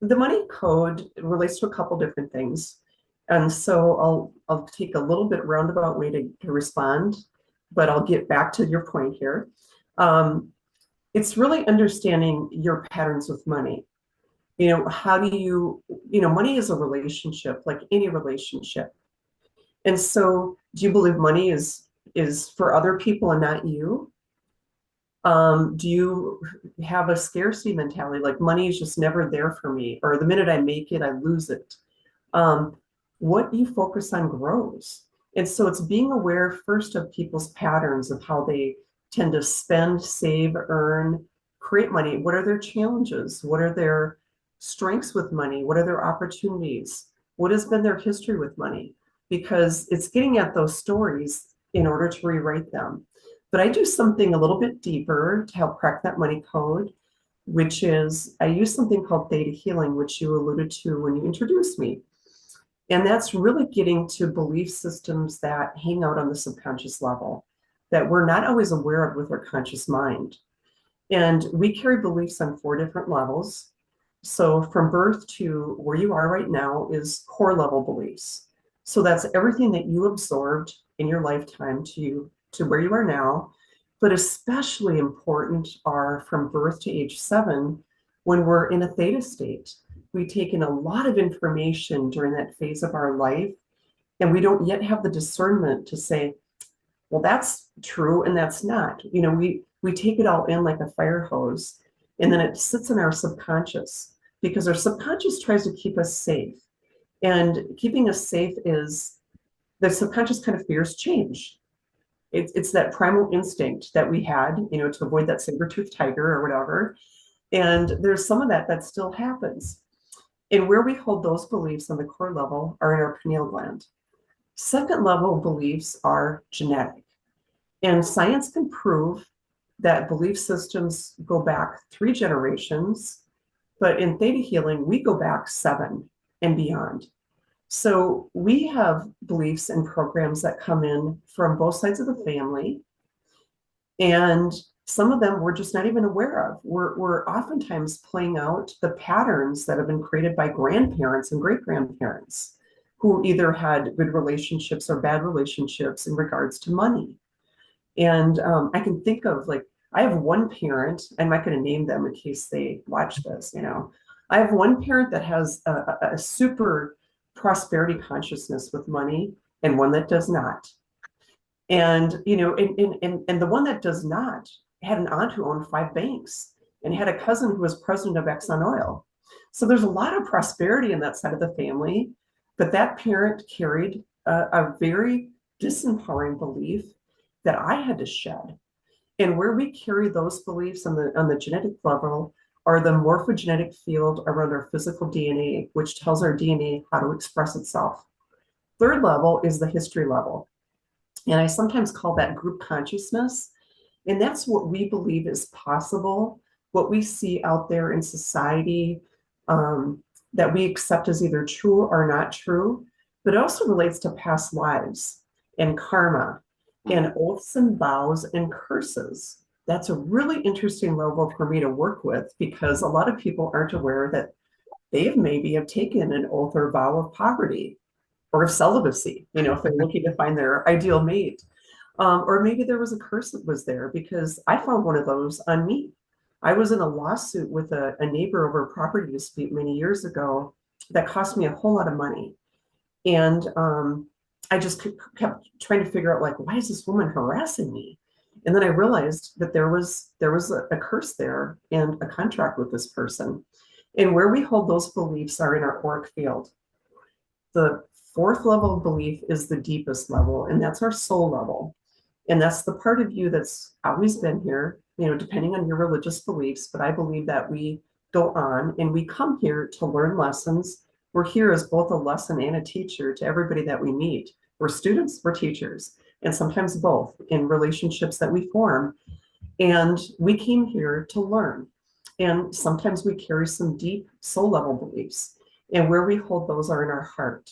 The money code relates to a couple different things. And so I'll take a little bit roundabout way to respond, but I'll get back to your point here. Um, it's really understanding your patterns with money. How do money is a relationship, like any relationship. And so do you believe money is for other people and not you? Do you have a scarcity mentality, like money is just never there for me, or the minute I make it, I lose it? Um, what you focus on grows. And so it's being aware first of people's patterns of how they tend to spend, save, earn, create money. What are their challenges? What are their strengths with money? What are their opportunities? What has been their history with money? Because it's getting at those stories in order to rewrite them. But I do something a little bit deeper to help crack that money code, which is I use something called theta healing, which you alluded to when you introduced me. And that's really getting to belief systems that hang out on the subconscious level that we're not always aware of with our conscious mind. And we carry beliefs on 4 different levels. So from birth to where you are right now is core level beliefs. So that's everything that you absorbed in your lifetime to where you are now. But especially important are from birth to age 7, when we're in a theta state. We take in a lot of information during that phase of our life, and we don't yet have the discernment to say, well, that's true and that's not. We take it all in like a fire hose, and then it sits in our subconscious because our subconscious tries to keep us safe. And keeping us safe is the subconscious kind of fears change. It's that primal instinct that we had, to avoid that saber-toothed tiger or whatever. And there's some of that still happens. And where we hold those beliefs on the core level are in our pineal gland. Second level beliefs are genetic. And science can prove that belief systems go back 3 generations, but in theta healing, we go back 7 and beyond. So we have beliefs and programs that come in from both sides of the family, and some of them we're just not even aware of. We're oftentimes playing out the patterns that have been created by grandparents and great grandparents who either had good relationships or bad relationships in regards to money. And I can think of, like, I have one parent, I'm not going to name them in case they watch this, I have one parent that has a super prosperity consciousness with money and one that does not. And, and the one that does not had an aunt who owned 5 banks and had a cousin who was president of Exxon Oil. So there's a lot of prosperity in that side of the family, but that parent carried a very disempowering belief that I had to shed. And where we carry those beliefs on the genetic level are the morphogenetic field around our physical DNA, which tells our DNA how to express itself. Third level is the history level. And I sometimes call that group consciousness. And that's what we believe is possible, what we see out there in society, that we accept as either true or not true. But it also relates to past lives and karma and oaths and vows and curses. That's a really interesting level for me to work with, because a lot of people aren't aware that they've maybe have taken an oath or vow of poverty or of celibacy, if they're looking to find their ideal mate. Or maybe there was a curse that was there, because I found one of those on me. I was in a lawsuit with a neighbor over a property dispute many years ago that cost me a whole lot of money. And I just kept trying to figure out, like, why is this woman harassing me? And then I realized that there was a curse there and a contract with this person. And where we hold those beliefs are in our auric field. The fourth level of belief is the deepest level, and that's our soul level. And that's the part of you that's always been here, depending on your religious beliefs. But I believe that we go on and we come here to learn lessons. We're here as both a lesson and a teacher to everybody that we meet. We're students, we're teachers, and sometimes both in relationships that we form. And we came here to learn. And sometimes we carry some deep soul level beliefs, and where we hold those are in our heart.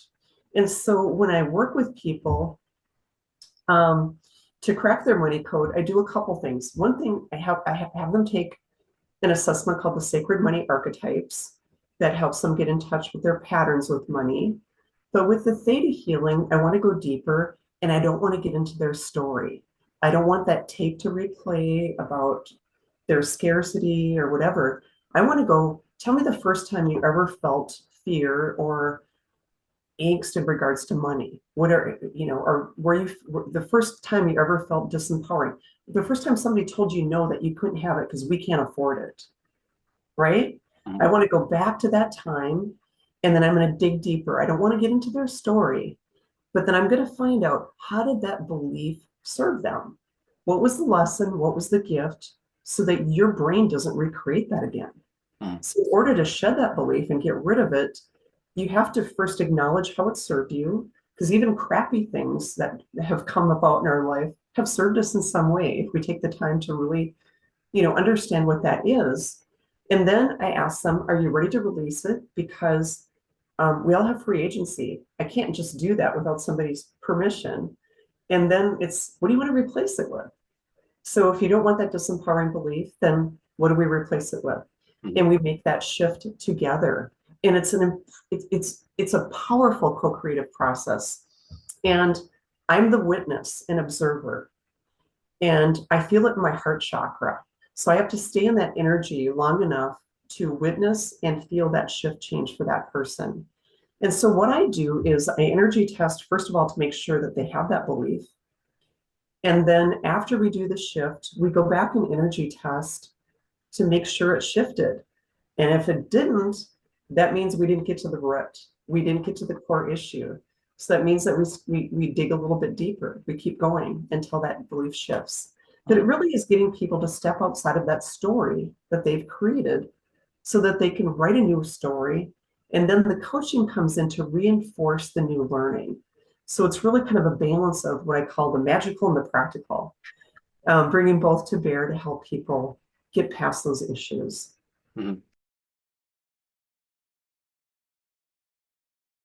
And so when I work with people to crack their money code, I do a couple things. One thing, I have them take an assessment called the Sacred Money Archetypes. that helps them get in touch with their patterns with money. But with the theta healing, I want to go deeper and I don't want to get into their story. I don't want that tape to replay about their scarcity or whatever. I want to go, tell me the first time you ever felt fear or angst in regards to money. What are, or were you, the first time you ever felt disempowering, the first time somebody told you no, that you couldn't have it because we can't afford it, right? I want to go back to that time and then I'm going to dig deeper. I don't want to get into their story, but then I'm going to find out, how did that belief serve them? What was the lesson? What was the gift? So that your brain doesn't recreate that again. So in order to shed that belief and get rid of it, you have to first acknowledge how it served you, because even crappy things that have come about in our life have served us in some way if we take the time to really, understand what that is. And then I ask them, are you ready to release it? Because we all have free agency. I can't just do that without somebody's permission. And then it's, what do you want to replace it with? So if you don't want that disempowering belief, then what do we replace it with? And we make that shift together. And it's a powerful co-creative process. And I'm the witness and observer. And I feel it in my heart chakra. So I have to stay in that energy long enough to witness and feel that shift change for that person. And so what I do is I energy test, first of all, to make sure that they have that belief. And then after we do the shift, we go back and energy test to make sure it shifted. And if it didn't, that means we didn't get to the root. We didn't get to the core issue. So that means that we dig a little bit deeper. We keep going until that belief shifts. But it really is getting people to step outside of that story that they've created so that they can write a new story. And then the coaching comes in to reinforce the new learning. So it's really kind of a balance of what I call the magical and the practical, bringing both to bear to help people get past those issues. Mm-hmm.